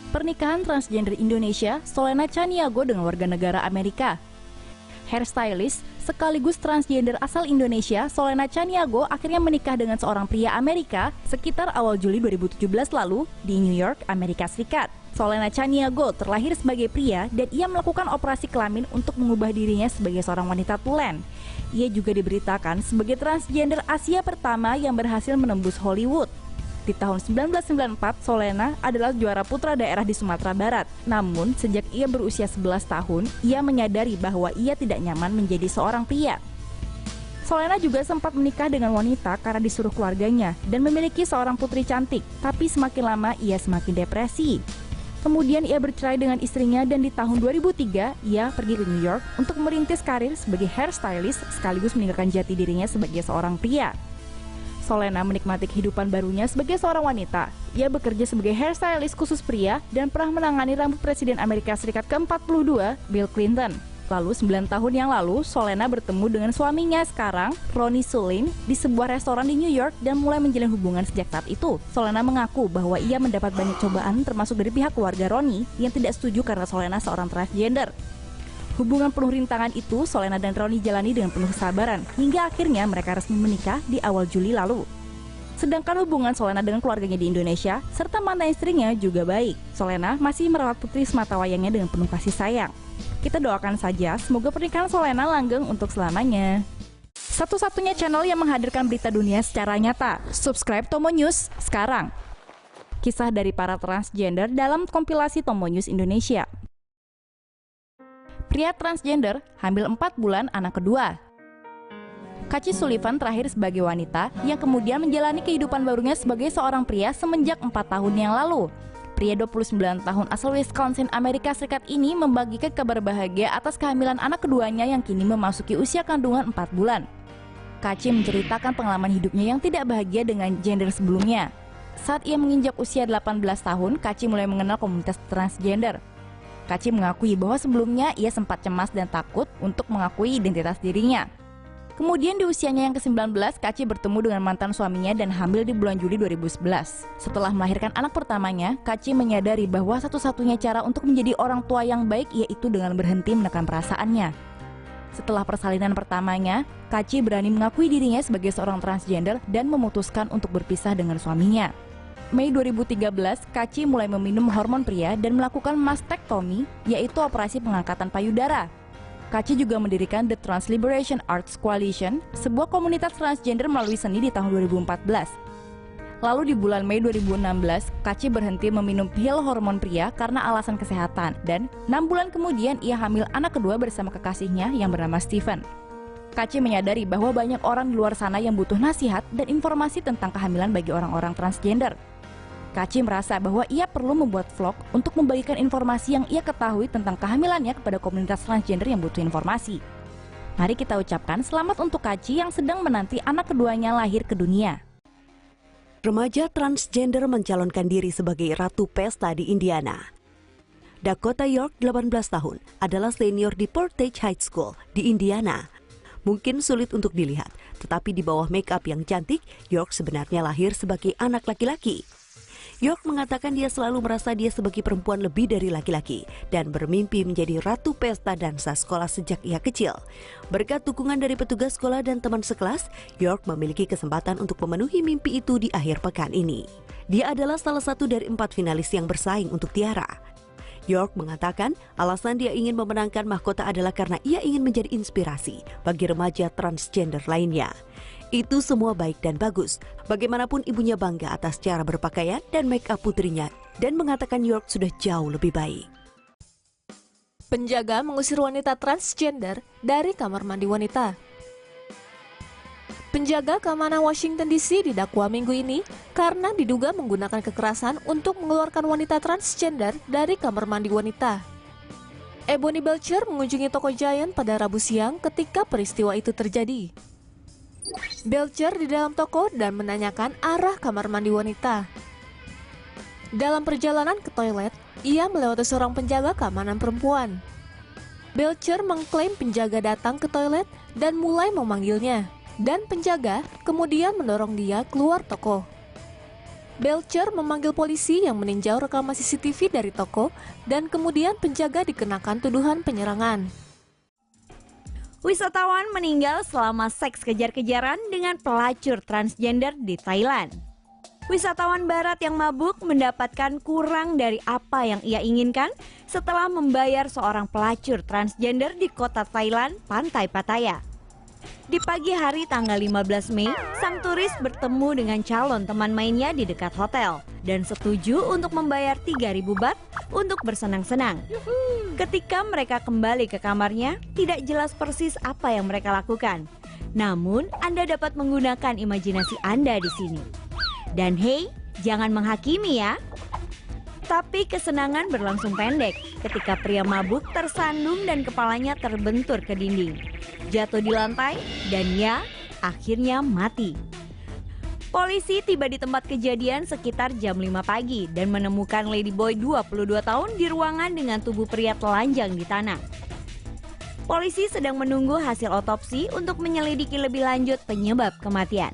Pernikahan transgender Indonesia, Solena Chaniago dengan warga negara Amerika. Hairstylist sekaligus transgender asal Indonesia, Solena Chaniago akhirnya menikah dengan seorang pria Amerika sekitar awal Juli 2017 lalu di New York, Amerika Serikat. Solena Chaniago terlahir sebagai pria dan ia melakukan operasi kelamin untuk mengubah dirinya sebagai seorang wanita tulen. Ia juga diberitakan sebagai transgender Asia pertama yang berhasil menembus Hollywood. Di tahun 1994, Solena adalah juara putra daerah di Sumatera Barat. Namun, sejak ia berusia 11 tahun, ia menyadari bahwa ia tidak nyaman menjadi seorang pria. Solena juga sempat menikah dengan wanita karena disuruh keluarganya dan memiliki seorang putri cantik, tapi semakin lama ia semakin depresi. Kemudian ia bercerai dengan istrinya dan di tahun 2003, ia pergi ke New York untuk merintis karir sebagai hairstylist sekaligus meninggalkan jati dirinya sebagai seorang pria. Solena menikmati kehidupan barunya sebagai seorang wanita. Ia bekerja sebagai hairstylist khusus pria dan pernah menangani rambut Presiden Amerika Serikat ke-42, Bill Clinton. Lalu 9 tahun yang lalu, Solena bertemu dengan suaminya sekarang, Ronnie Sulin, di sebuah restoran di New York dan mulai menjalin hubungan sejak saat itu. Solena mengaku bahwa ia mendapat banyak cobaan termasuk dari pihak keluarga Ronnie yang tidak setuju karena Solena seorang transgender. Hubungan penuh rintangan itu Solena dan Ronnie jalani dengan penuh kesabaran hingga akhirnya mereka resmi menikah di awal Juli lalu. Sedangkan hubungan Solena dengan keluarganya di Indonesia serta mantan istrinya juga baik. Solena masih merawat putri sematawayangnya dengan penuh kasih sayang. Kita doakan saja semoga pernikahan Solena langgeng untuk selamanya. Satu-satunya channel yang menghadirkan berita dunia secara nyata. Subscribe Tomo News sekarang. Kisah dari para transgender dalam kompilasi Tomo News Indonesia. Pria transgender hamil 4 bulan anak kedua. Kaci Sullivan terakhir sebagai wanita yang kemudian menjalani kehidupan barunya sebagai seorang pria semenjak 4 tahun yang lalu. Pria 29 tahun asal Wisconsin, Amerika Serikat ini membagikan kabar bahagia atas kehamilan anak keduanya yang kini memasuki usia kandungan 4 bulan. Kaci menceritakan pengalaman hidupnya yang tidak bahagia dengan gender sebelumnya. Saat ia menginjak usia 18 tahun, Kaci mulai mengenal komunitas transgender. Kaci mengakui bahwa sebelumnya ia sempat cemas dan takut untuk mengakui identitas dirinya. Kemudian di usianya yang ke-19, Kaci bertemu dengan mantan suaminya dan hamil di bulan Juli 2011. Setelah melahirkan anak pertamanya, Kaci menyadari bahwa satu-satunya cara untuk menjadi orang tua yang baik yaitu dengan berhenti menekan perasaannya. Setelah persalinan pertamanya, Kaci berani mengakui dirinya sebagai seorang transgender dan memutuskan untuk berpisah dengan suaminya. Mei 2013, Kaci mulai meminum hormon pria dan melakukan mastektomi, yaitu operasi pengangkatan payudara. Kaci juga mendirikan The Trans Liberation Arts Coalition, sebuah komunitas transgender melalui seni di tahun 2014. Lalu di bulan Mei 2016, Kaci berhenti meminum pil hormon pria karena alasan kesehatan, dan 6 bulan kemudian ia hamil anak kedua bersama kekasihnya yang bernama Stephen. Kaci menyadari bahwa banyak orang di luar sana yang butuh nasihat dan informasi tentang kehamilan bagi orang-orang transgender. Kaci merasa bahwa ia perlu membuat vlog untuk membagikan informasi yang ia ketahui tentang kehamilannya kepada komunitas transgender yang butuh informasi. Mari kita ucapkan selamat untuk Kaci yang sedang menanti anak keduanya lahir ke dunia. Remaja transgender mencalonkan diri sebagai ratu pesta di Indiana. Dakota York, 18 tahun, adalah senior di Portage High School di Indiana. Mungkin sulit untuk dilihat, tetapi di bawah make up yang cantik, York sebenarnya lahir sebagai anak laki-laki. York mengatakan dia selalu merasa dia sebagai perempuan lebih dari laki-laki dan bermimpi menjadi ratu pesta dansa sekolah sejak ia kecil. Berkat dukungan dari petugas sekolah dan teman sekelas, York memiliki kesempatan untuk memenuhi mimpi itu di akhir pekan ini. Dia adalah salah satu dari 4 finalis yang bersaing untuk tiara. York mengatakan alasan dia ingin memenangkan mahkota adalah karena ia ingin menjadi inspirasi bagi remaja transgender lainnya. Itu semua baik dan bagus. Bagaimanapun ibunya bangga atas cara berpakaian dan make up putrinya dan mengatakan York sudah jauh lebih baik. Penjaga mengusir wanita transgender dari kamar mandi wanita. Penjaga keamanan Washington DC didakwa minggu ini karena diduga menggunakan kekerasan untuk mengeluarkan wanita transgender dari kamar mandi wanita. Ebony Belcher mengunjungi toko Giant pada Rabu siang ketika peristiwa itu terjadi. Belcher di dalam toko dan menanyakan arah kamar mandi wanita. Dalam perjalanan ke toilet, ia melewati seorang penjaga keamanan perempuan. Belcher mengklaim penjaga datang ke toilet dan mulai memanggilnya, dan penjaga kemudian mendorong dia keluar toko. Belcher memanggil polisi yang meninjau rekaman CCTV dari toko dan kemudian penjaga dikenakan tuduhan penyerangan. Wisatawan meninggal selama seks kejar-kejaran dengan pelacur transgender di Thailand. Wisatawan barat yang mabuk mendapatkan kurang dari apa yang ia inginkan setelah membayar seorang pelacur transgender di kota Thailand, Pantai Pattaya. Di pagi hari tanggal 15 Mei, sang turis bertemu dengan calon teman mainnya di dekat hotel dan setuju untuk membayar 3.000 baht untuk bersenang-senang. Ketika mereka kembali ke kamarnya, tidak jelas persis apa yang mereka lakukan. Namun, Anda dapat menggunakan imajinasi Anda di sini. Dan hey, jangan menghakimi ya. Tapi kesenangan berlangsung pendek ketika pria mabuk tersandung dan kepalanya terbentur ke dinding. Jatuh di lantai dan ya, akhirnya mati. Polisi tiba di tempat kejadian sekitar jam 5 pagi dan menemukan Ladyboy 22 tahun di ruangan dengan tubuh pria telanjang di tanah. Polisi sedang menunggu hasil otopsi untuk menyelidiki lebih lanjut penyebab kematian.